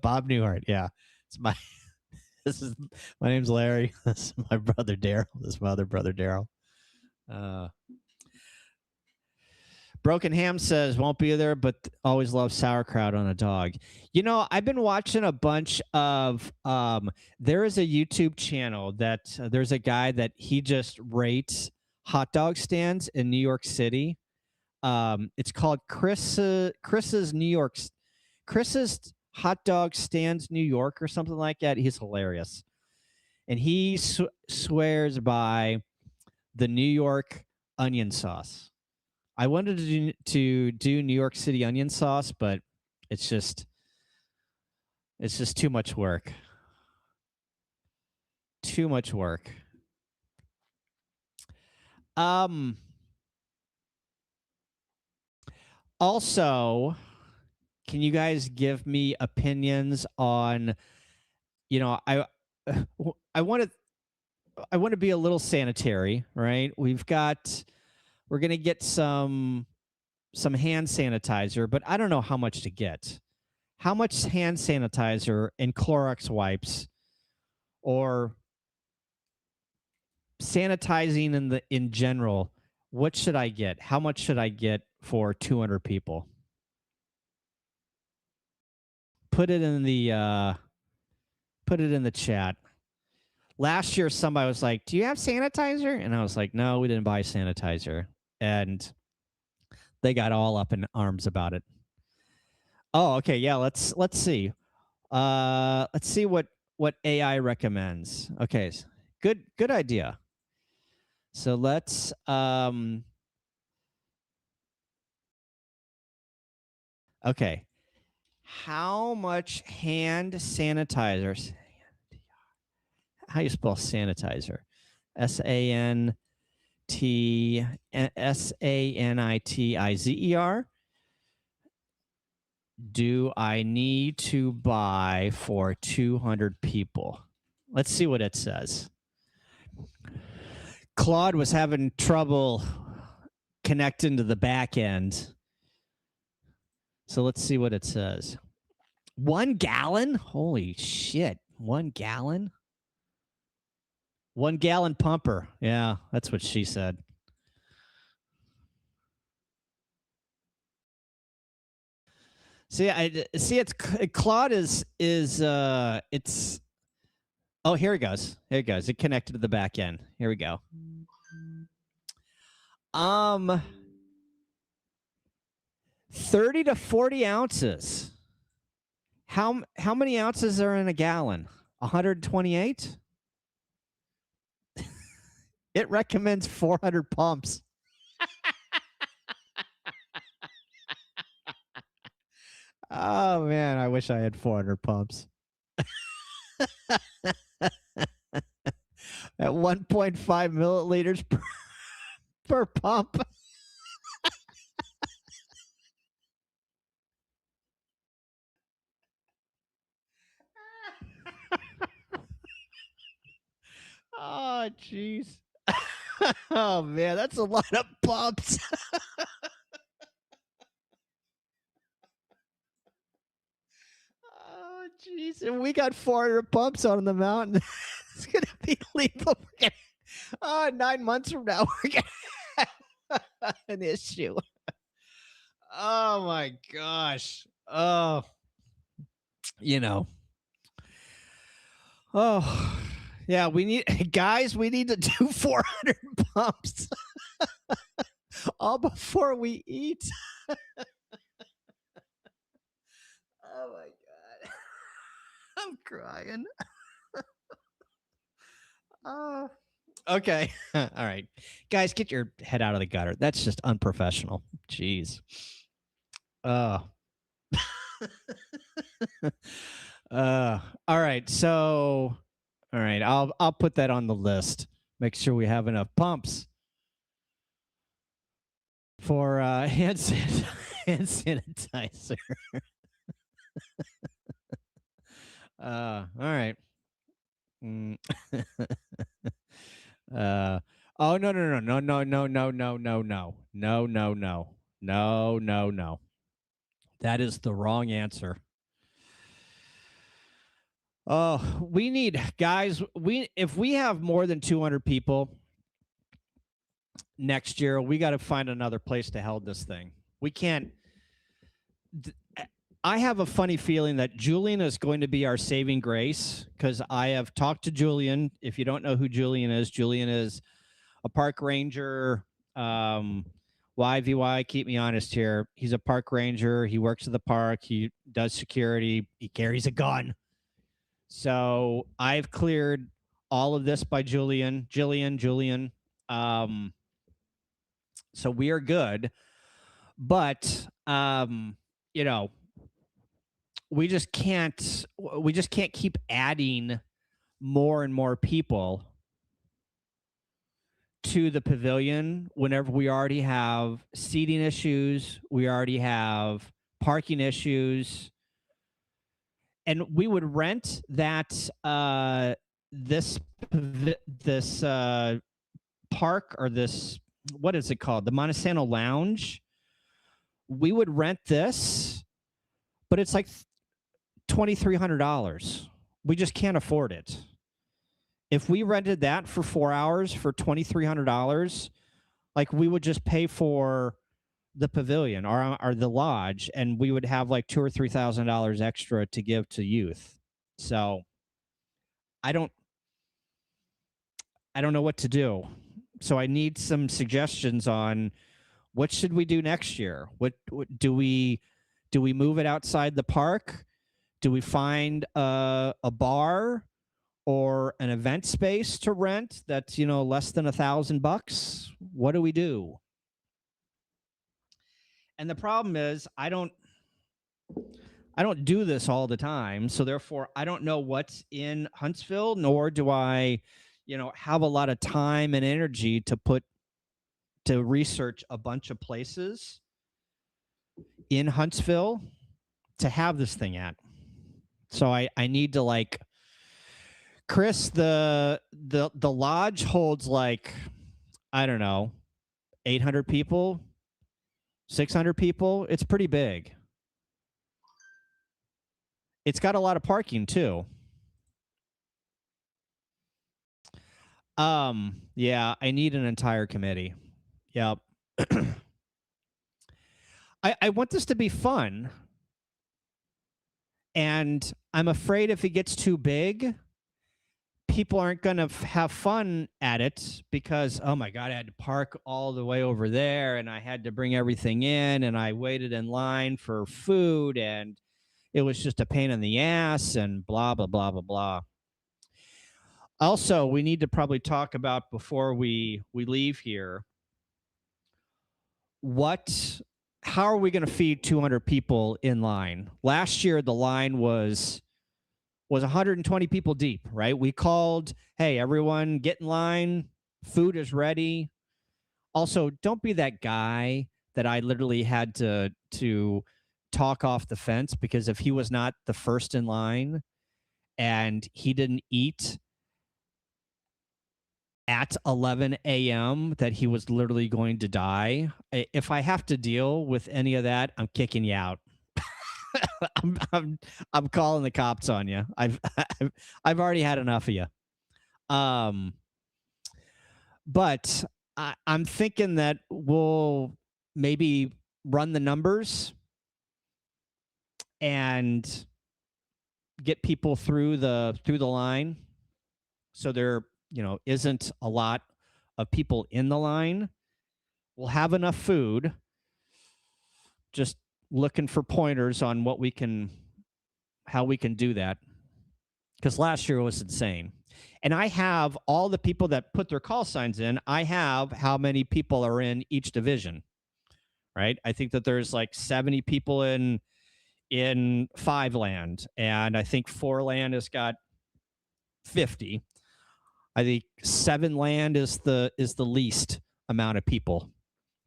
Bob Newhart. Yeah. My name's Larry. This is my brother Daryl. This is my other brother Daryl. Broken Ham says won't be there, but always love sauerkraut on a dog. I've been watching a bunch of. There is a YouTube channel that there's a guy that he just rates hot dog stands in New York City. It's called Chris's New York, Chris's Hot Dog Stands New York or something like that. He's hilarious, and he swears by the New York onion sauce. I wanted to do New York City onion sauce, but it's just too much work. Too much work. Also, can you guys give me opinions on, I want to be a little sanitary, right? We're going to get some hand sanitizer, but I don't know how much to get. How much hand sanitizer and Clorox wipes or sanitizing in general, what should I get? How much should I get for 200 people? Put it in the chat. Last year, somebody was like, "Do you have sanitizer?" And I was like, "No, we didn't buy sanitizer." And they got all up in arms about it. Oh, okay, yeah. Let's see. Let's see what AI recommends. Okay, good idea. So let's okay. How much hand sanitizer? How you spell sanitizer? SANTIZER. Sanitizer. Do I need to buy for 200 people? Let's see what it says. Claude was having trouble connecting to the back end. So let's see what it says. 1 gallon? Holy shit. 1 gallon? 1 gallon pumper. Yeah, that's what she said. See, it's Claude is it's. Oh, here it goes. Here it goes. It connected to the back end. Here we go. 30 to 40 ounces. How many ounces are in a gallon? 128? It recommends 400 pumps. Oh man, I wish I had 400 pumps. At 1.5 milliliters per pump. Oh, jeez. Oh, man, that's a lot of pumps. Oh, jeez. And we got 400 pumps on the mountain. It's going to be lethal. 9 months from now, we're going to have an issue. Oh, my gosh. Oh, you know. Oh, yeah, we need, guys, we need to do 400 pumps all before we eat. Oh my God. I'm crying. Okay. All right. Guys, get your head out of the gutter. That's just unprofessional. Jeez. All right. So, all right. I'll put that on the list. Make sure we have enough pumps for hand sanitizer. All right. Oh no. That is the wrong answer. Oh, we need, guys, if we have more than 200 people next year, we got to find another place to hold this thing. We can't. I have a funny feeling that Julian is going to be our saving grace, because I have talked to Julian. If you don't know who Julian is a park ranger. YVY, keep me honest here. He's a park ranger. He works at the park. He does security. He carries a gun. So I've cleared all of this by Julian. So we are good. But you know, we just can't keep adding more and more people to the pavilion whenever we already have seating issues, we already have parking issues. And we would rent that this park, or this, what is it called? The Monte Sano Lounge. We would rent this, but it's like $2,300. We just can't afford it. If we rented that for 4 hours for $2,300, like, we would just pay for the pavilion or the lodge, and we would have like $2,000 or $3,000 extra to give to youth. So I don't know what to do. So I need some suggestions on what should we do next year. What do we move it outside the park? Do we find a bar or an event space to rent that's, less than $1,000? What do we do? And the problem is, I don't do this all the time, so therefore I don't know what's in Huntsville, nor do I, have a lot of time and energy to put to research a bunch of places in Huntsville to have this thing at. So I need to like Chris, the lodge holds like, I don't know, 800 people, 600 people. It's pretty big. It's got a lot of parking too. Yeah, I need an entire committee. Yep. I want this to be fun. And I'm afraid if it gets too big, people aren't going to have fun at it because, oh my God, I had to park all the way over there and I had to bring everything in and I waited in line for food and it was just a pain in the ass and blah, blah, blah, blah, blah. Also, we need to probably talk about before we leave here, how are we going to feed 200 people in line? Last year, the line was 120 people deep, right? We called, hey, everyone get in line. Food is ready. Also, don't be that guy that I literally had to talk off the fence because if he was not the first in line and he didn't eat at 11 a.m. that he was literally going to die. If I have to deal with any of that, I'm kicking you out. I'm calling the cops on you. I've already had enough of you. But I'm thinking that we'll maybe run the numbers and get people through the line, so there isn't a lot of people in the line. We'll have enough food. Just looking for pointers on how we can do that. Because last year was insane. And I have all the people that put their call signs in. I have how many people are in each division, right? I think that there's like 70 people in 5 land, and I think 4 land has got 50. I think 7 land is the least amount of people.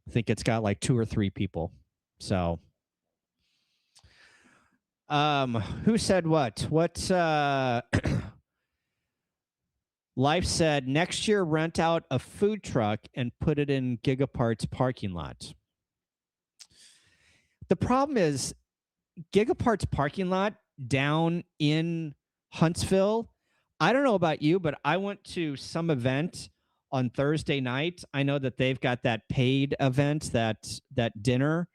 I think it's got like 2 or 3 people. So, who said what? Life said next year rent out a food truck and put it in Gigapart's parking lot. The problem is Gigapart's parking lot down in Huntsville. I don't know about you, but I went to some event on Thursday night. I know that they've got that paid event, that dinner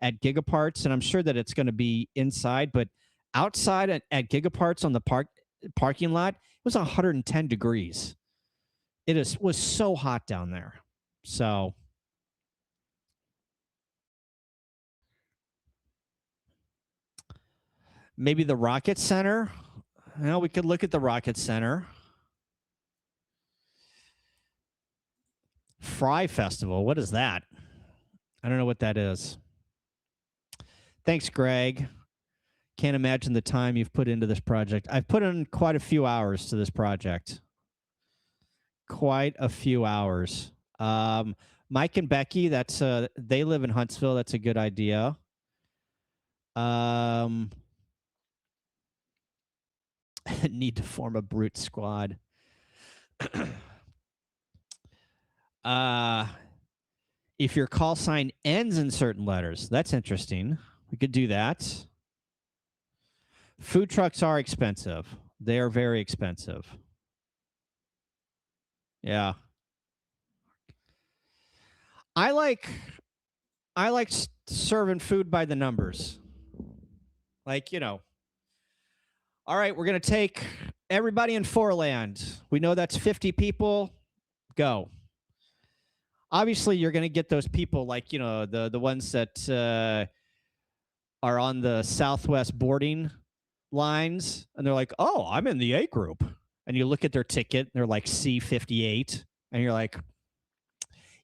at Gigaparts, and I'm sure that it's going to be inside, but outside at Gigaparts on the parking lot, it was 110 degrees. It was so hot down there. So maybe the Rocket Center. Well, we could look at the Rocket Center. Fry Festival. What is that? I don't know what that is. Thanks, Greg. Can't imagine the time you've put into this project. I've put in quite a few hours to this project. Quite a few hours. Mike and Becky, they live in Huntsville. That's a good idea. Need to form a brute squad. If your call sign ends in certain letters, that's interesting. We could do that. Food trucks are expensive. They are very expensive. Yeah. I like serving food by the numbers. Like, all right, we're going to take everybody in 4 land. We know that's 50 people. Go. Obviously, you're going to get those people like, the ones that are on the Southwest boarding lines, and they're like, oh, I'm in the A group. And you look at their ticket, and they're like C58, and you're like,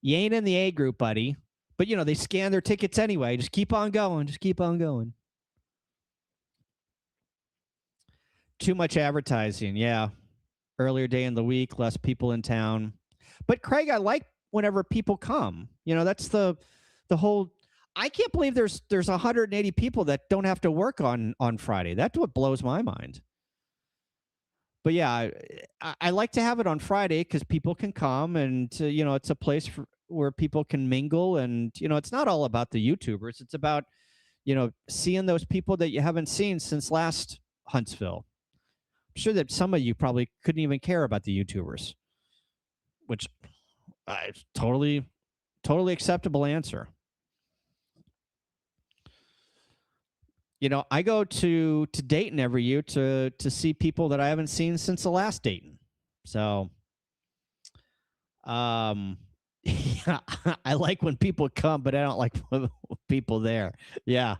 you ain't in the A group, buddy. But, they scan their tickets anyway. Just keep on going. Just keep on going. Too much advertising, yeah. Earlier day in the week, less people in town. But, Craig, I like whenever people come. You know, that's the whole. I can't believe there's 180 people that don't have to work on Friday. That's what blows my mind. But yeah, I like to have it on Friday because people can come, and you know, it's a place where people can mingle, and you know, it's not all about the YouTubers. It's about, you know, seeing those people that you haven't seen since last Huntsville. I'm sure that some of you probably couldn't even care about the YouTubers, which is totally acceptable answer. You know, I go to Dayton every year to see people that I haven't seen since the last Dayton. So, yeah, I like when people come, but I don't like people there. Yeah.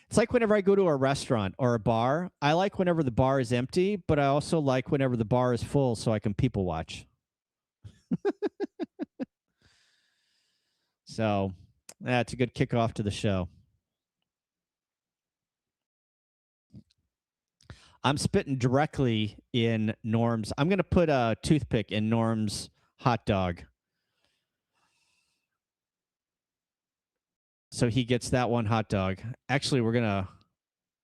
It's like whenever I go to a restaurant or a bar, I like whenever the bar is empty, but I also like whenever the bar is full so I can people watch. So, that's a good kickoff to the show. I'm spitting directly in Norm's. I'm going to put a toothpick in Norm's hot dog. So he gets that one hot dog. Actually, we're going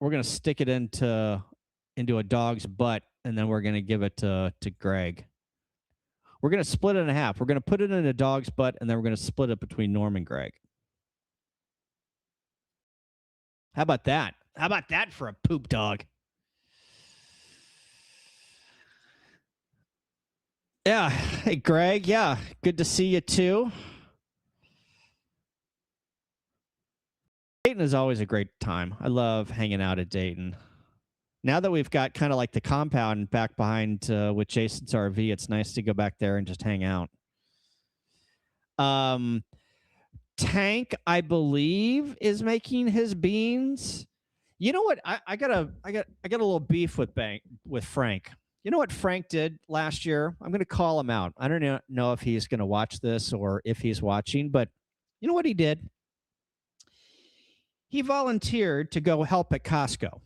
to stick it into a dog's butt, and then we're going to give it to Greg. We're going to split it in half. We're going to put it in a dog's butt, and then we're going to split it between Norm and Greg. How about that? How about that for a poop dog? Yeah. Hey, Greg. Yeah. Good to see you, too. Dayton is always a great time. I love hanging out at Dayton. Now that we've got kind of like the compound back behind with Jason's RV, it's nice to go back there and just hang out. Tank, I believe, is making his beans. You know what? I got a little beef with Frank. You know what Frank did last year? I'm going to call him out. I don't know if he's going to watch this or if he's watching, but you know what he did? He volunteered to go help at Costco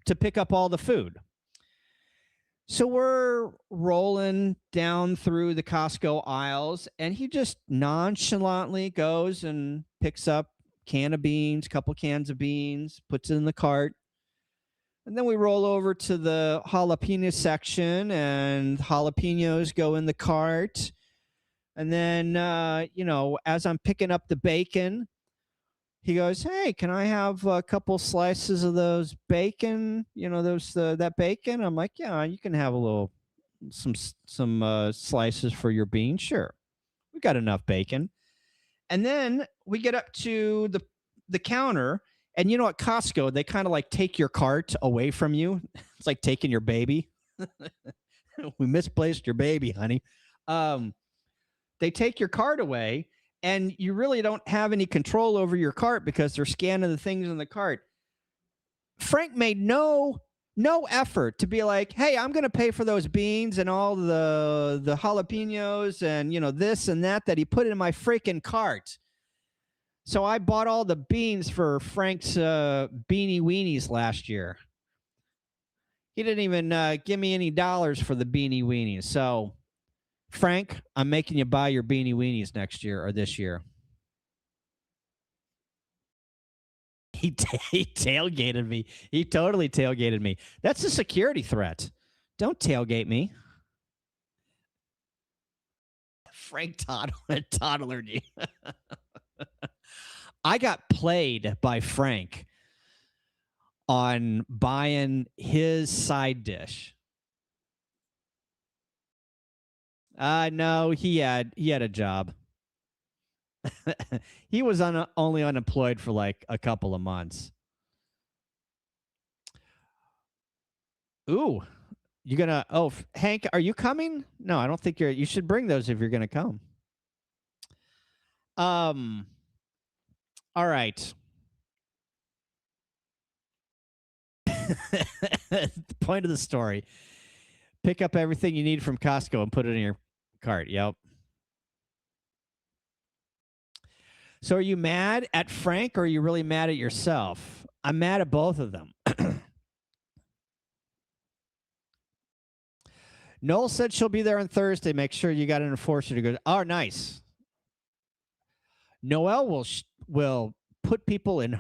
to pick up all the food. So we're rolling down through the Costco aisles, and he just nonchalantly goes and picks up a can of beans, couple cans of beans, puts it in the cart. And then we roll over to the jalapeno section, and jalapenos go in the cart. And then, you know, as I'm picking up the bacon, he goes, "Hey, can I have a couple slices of those bacon? You know, that bacon." I'm like, "Yeah, you can have some slices for your beans. Sure, we got enough bacon." And then we get up to the counter, and you know, at Costco, they kind of like take your cart away from you. It's like taking your baby. We misplaced your baby, honey. They take your cart away, and you really don't have any control over your cart because they're scanning the things in the cart. Frank made no effort to be like, "Hey, I'm going to pay for those beans and all the jalapenos and, you know, this and that he put in my freaking cart." So I bought all the beans for Frank's beanie weenies last year. He didn't even give me any dollars for the beanie weenies. So, Frank, I'm making you buy your beanie weenies next year or this year. He tailgated me. He totally tailgated me. That's a security threat. Don't tailgate me. Frank toddlered you. I got played by Frank on buying his side dish. No, he had a job. He was only unemployed for like a couple of months. Ooh, you gonna? Oh, Hank, are you coming? No, I don't think you should bring those if you're gonna come. All right. The point of the story: pick up everything you need from Costco and put it in your cart. Yep. So, are you mad at Frank or are you really mad at yourself? I'm mad at both of them. Noel said she'll be there on Thursday. Make sure you got an enforcer to go. Oh, nice. Noel will put people in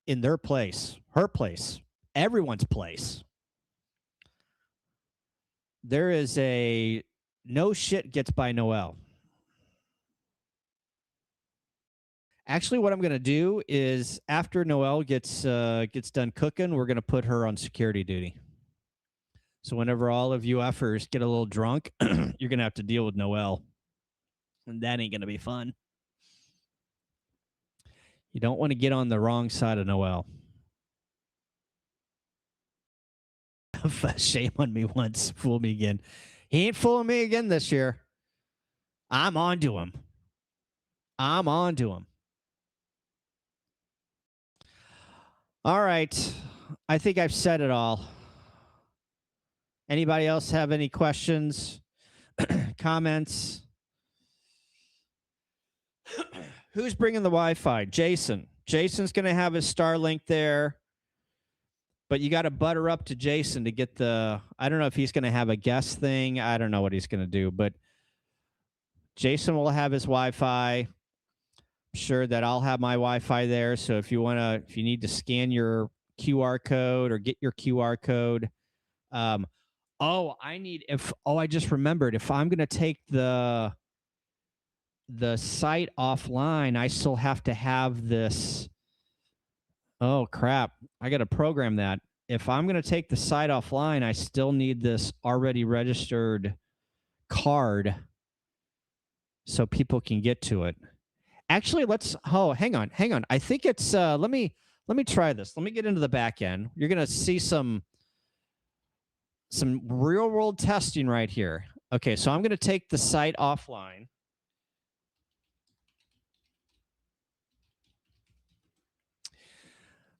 in their place, her place, everyone's place. There is a no shit gets by Noel. Actually, what I'm going to do is after Noel gets done cooking, we're going to put her on security duty. So whenever all of you effers get a little drunk, you're going to have to deal with Noel. And that ain't going to be fun. You don't want to get on the wrong side of Noel. Shame on me once, fool me again. He ain't fooling me again this year. I'm on to him. I'm on to him. All right. I think I've said it all. Anybody else have any questions, comments? Who's bringing the Wi-Fi? Jason. Jason's going to have his Starlink there. But you got to butter up to Jason to get the, I don't know if he's going to have a guest thing. I don't know what he's going to do. But Jason will have his Wi-Fi. I'm sure that I'll have my Wi-Fi there. So if you need to scan your QR code or get your QR code. I just remembered. If I'm going to take the site offline, I still have to have this. Oh, crap. I got to program that. If I'm going to take the site offline, I still need this already registered card so people can get to it. Actually, hang on. I think it's, let me try this. Let me get into the back end. You're going to see some real world testing right here. Okay, so I'm going to take the site offline.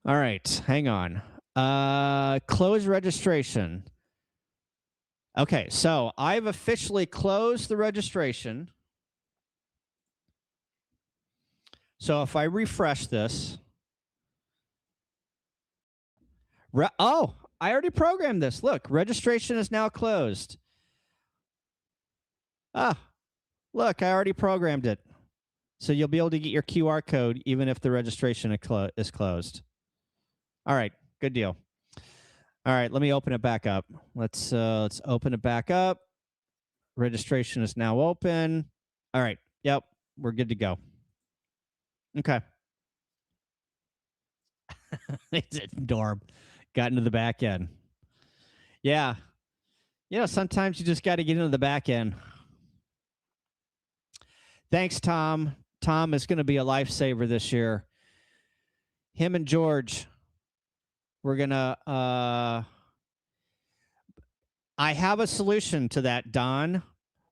All right, hang on. Close registration. Okay, so I've officially closed the registration. So if I refresh this. I already programmed this. Look, registration is now closed. Look, I already programmed it. So you'll be able to get your QR code even if the registration is closed. All right, good deal. All right, let me open it back up. Let's open it back up. Registration is now open. All right, yep, we're good to go. Okay. Norm got into the back end. Yeah. Sometimes you just got to get into the back end. Thanks, Tom. Tom is going to be a lifesaver this year. Him and George, we're going to... I have a solution to that, Don.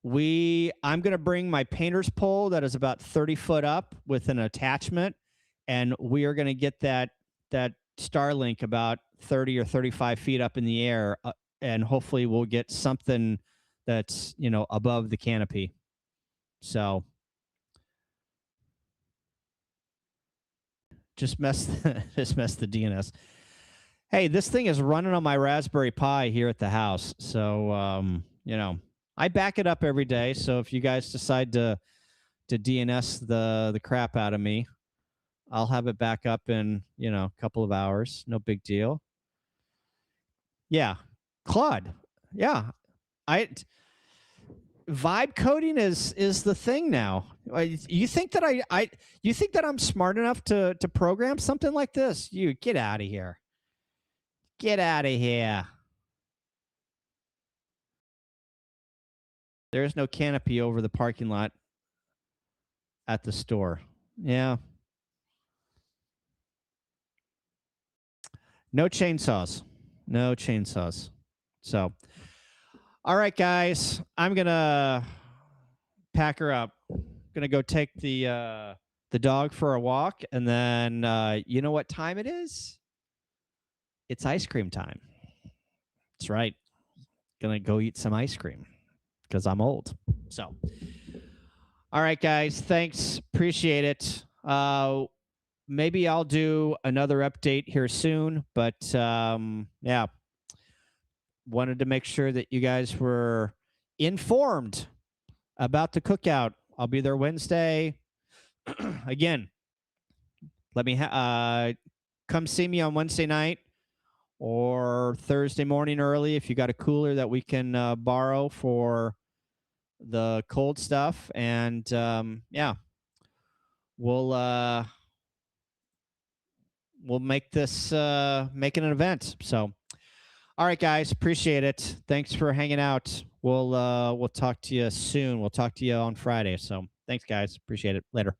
I'm going to bring my painter's pole that is about 30 foot up with an attachment, and we are going to get that Starlink about 30 or 35 feet up in the air, and hopefully we'll get something that's, above the canopy. So just mess the DNS. Hey, this thing is running on my Raspberry Pi here at the house. So, I back it up every day. So if you guys decide to DNS the crap out of me, I'll have it back up in, a couple of hours. No big deal. Yeah. Claude. Yeah. Vibe coding is the thing now. You think that you think that I'm smart enough to program something like this? You get out of here. Get out of here. There's no canopy over the parking lot at the store. Yeah. No chainsaws. No chainsaws. So, all right, guys, I'm going to pack her up. I'm going to go take the dog for a walk. And then, you know what time it is? It's ice cream time. That's right. Going to go eat some ice cream because I'm old. So, all right, guys, thanks. Appreciate it. Maybe I'll do another update here soon, but yeah. wanted to make sure that you guys were informed about the cookout. I'll be there Wednesday. Again, let me come see me on Wednesday night or Thursday morning early if you got a cooler that we can borrow for the cold stuff. And yeah, we'll make this make it an event. So, all right, guys, appreciate it. Thanks for hanging out. We'll talk to you soon. We'll talk to you on Friday. So, thanks, guys. Appreciate it. Later.